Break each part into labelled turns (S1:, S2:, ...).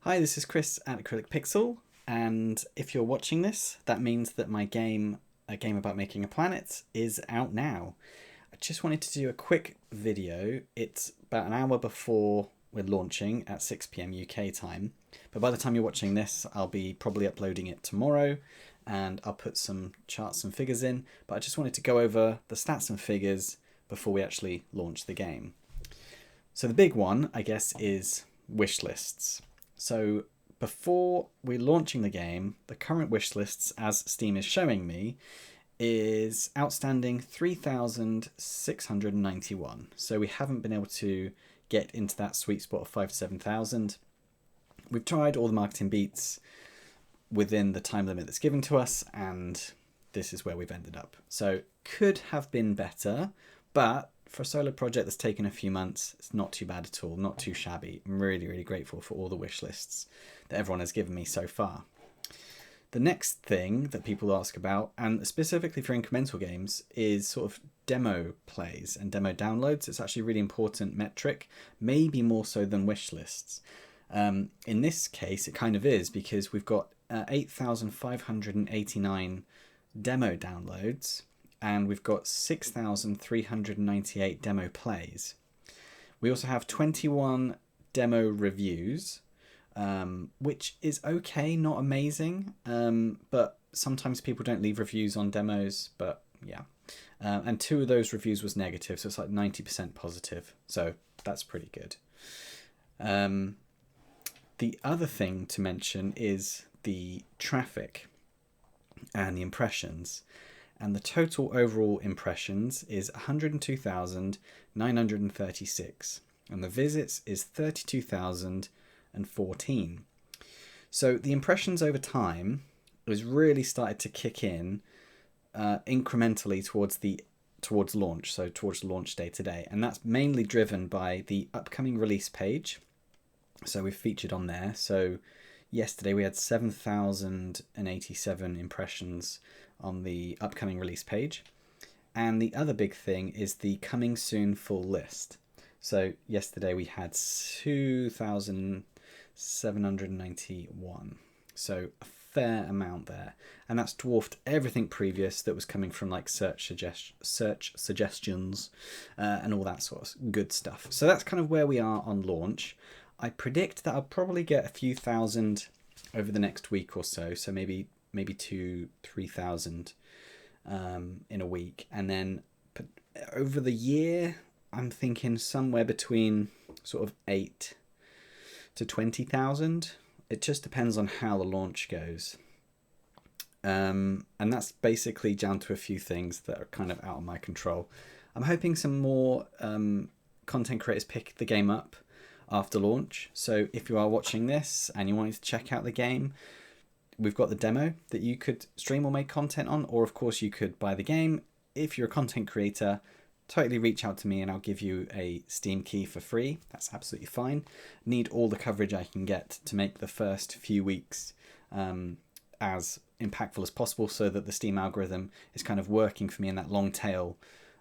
S1: Hi, this is Chris at Acrylic Pixel, and if you're watching this, that means that my game, A Game About Making a Planet, is out now. I just wanted to do a quick video. It's about an hour before we're launching at 6 p.m. UK time, but by the time you're watching this, I'll be probably uploading it tomorrow, and I'll put some charts and figures in, but I just wanted to go over the stats and figures before we actually launch the game. So the big one, I guess, is wish lists. So before we're launching the game, the current wish lists, as Steam is showing me, is outstanding 3,691. So we haven't been able to get into that sweet spot of 5,000 to 7,000. We've tried all the marketing beats within the time limit that's given to us, and this is where we've ended up. So could have been better, but for a solo project that's taken a few months, it's not too bad at all, not too shabby. I'm really, really grateful for all the wish lists that everyone has given me so far. The next thing that people ask about, and specifically for incremental games, is sort of demo plays and demo downloads. It's actually a really important metric, maybe more so than wish lists. In this case, it kind of is, because we've got 8,589 demo downloads, and we've got 6,398 demo plays. We also have 21 demo reviews, which is okay, not amazing, but sometimes people don't leave reviews on demos, but yeah. And 2 of those reviews was negative, so it's like 90% positive, so that's pretty good. The other thing to mention is the traffic and the impressions. And the total overall impressions is 102,936. And the visits is 32,014. So the impressions over time has really started to kick in incrementally towards launch, so towards the launch day today. And that's mainly driven by the upcoming release page. So we've featured on there. So yesterday we had 7,087 impressions on the upcoming release page. And the other big thing is the coming soon full list. So yesterday we had 2,791. So a fair amount there. And that's dwarfed everything previous that was coming from like search suggestions and all that sort of good stuff. So that's kind of where we are on launch. I predict that I'll probably get a few thousand over the next week or so. So maybe 2,000-3,000 in a week, and then over the year I'm thinking somewhere between sort of 8 to 20,000. It just depends on how the launch goes, and that's basically down to a few things that are kind of out of my control. I'm hoping some more content creators pick the game up after launch. So if you are watching this and you wanted to check out the game, we've got the demo that you could stream or make content on, or of course you could buy the game. If you're a content creator, totally reach out to me and I'll give you a Steam key for free. That's absolutely fine. Need all the coverage I can get to make the first few weeks as impactful as possible, so that the Steam algorithm is kind of working for me in that long tail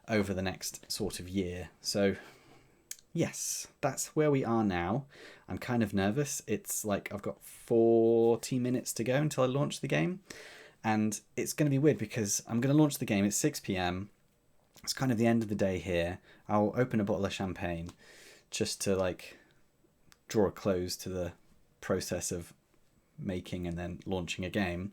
S1: over the next sort of year. So yes, that's where we are now. I'm kind of nervous. It's like I've got 40 minutes to go until I launch the game. And it's going to be weird because I'm going to launch the game at 6 p.m. It's kind of the end of the day here. I'll open a bottle of champagne just to like draw a close to the process of making and then launching a game.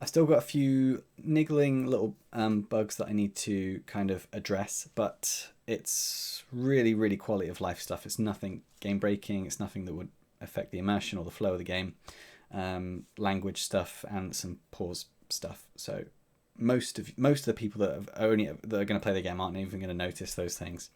S1: I've still got a few niggling little bugs that I need to kind of address, but it's really, really quality of life stuff. It's nothing game breaking. It's nothing that would affect the immersion or the flow of the game. Language stuff and some pause stuff. So most of the people that are going to play the game aren't even going to notice those things.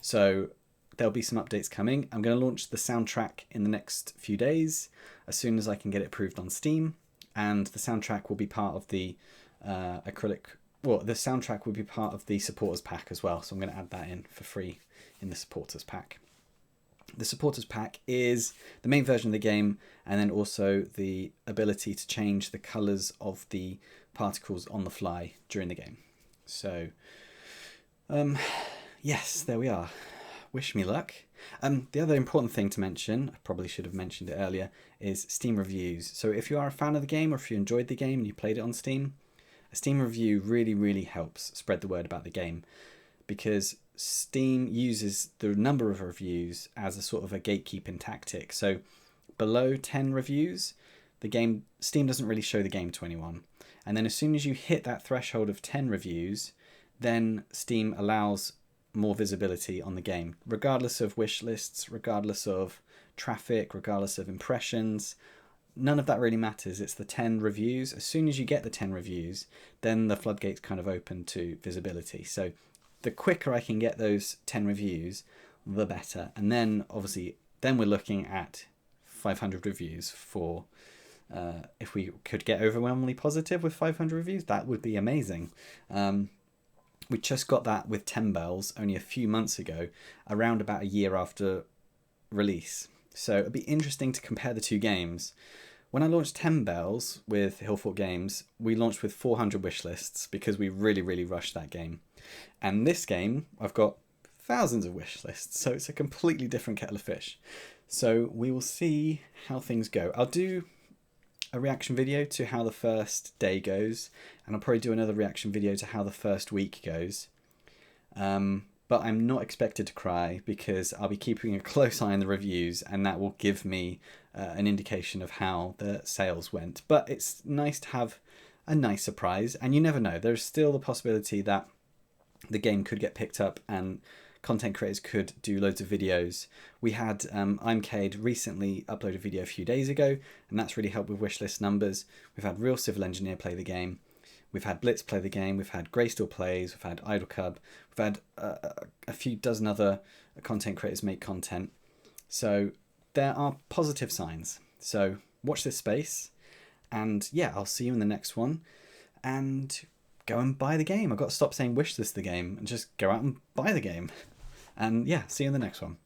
S1: So there'll be some updates coming. I'm going to launch the soundtrack in the next few days as soon as I can get it approved on Steam. And the soundtrack will be part of the the soundtrack will be part of the supporters pack as well. So I'm going to add that in for free in the supporters pack. The supporters pack is the main version of the game, and then also the ability to change the colors of the particles on the fly during the game. So yes, there we are. Wish me luck. The other important thing to mention, I probably should have mentioned it earlier, is Steam reviews. So if you are a fan of the game, or if you enjoyed the game and you played it on Steam, a Steam review really, really helps spread the word about the game, because Steam uses the number of reviews as a sort of a gatekeeping tactic. So below 10 reviews, Steam doesn't really show the game to anyone. And then as soon as you hit that threshold of 10 reviews, then Steam allows more visibility on the game, regardless of wish lists, regardless of traffic, regardless of impressions. None of that really matters. It's the 10 reviews. As soon as you get the 10 reviews, then the floodgates kind of open to visibility. So the quicker I can get those 10 reviews, the better. And then obviously, then we're looking at 500 reviews for, if we could get overwhelmingly positive with 500 reviews, that would be amazing. We just got that with 10 Bells only a few months ago, around about a year after release. So it'd be interesting to compare the two games. When I launched 10 Bells with Hillfort Games, we launched with 400 wish lists because we really, really rushed that game. And this game, I've got thousands of wish lists, so it's a completely different kettle of fish. So we will see how things go. I'll do a reaction video to how the first day goes, and I'll probably do another reaction video to how the first week goes. But I'm not expected to cry because I'll be keeping a close eye on the reviews, and that will give me an indication of how the sales went. But it's nice to have a nice surprise, and you never know. There's still the possibility that the game could get picked up and content creators could do loads of videos. We had ImCade recently upload a video a few days ago, and that's really helped with wishlist numbers. We've had Real Civil Engineer play the game. We've had Blitz play the game. We've had Greysteel Plays. We've had Idle Cub. We've had a few dozen other content creators make content. So there are positive signs. So watch this space. And yeah, I'll see you in the next one. And go and buy the game. I've got to stop saying wish this the game and just go out and buy the game. And yeah, see you in the next one.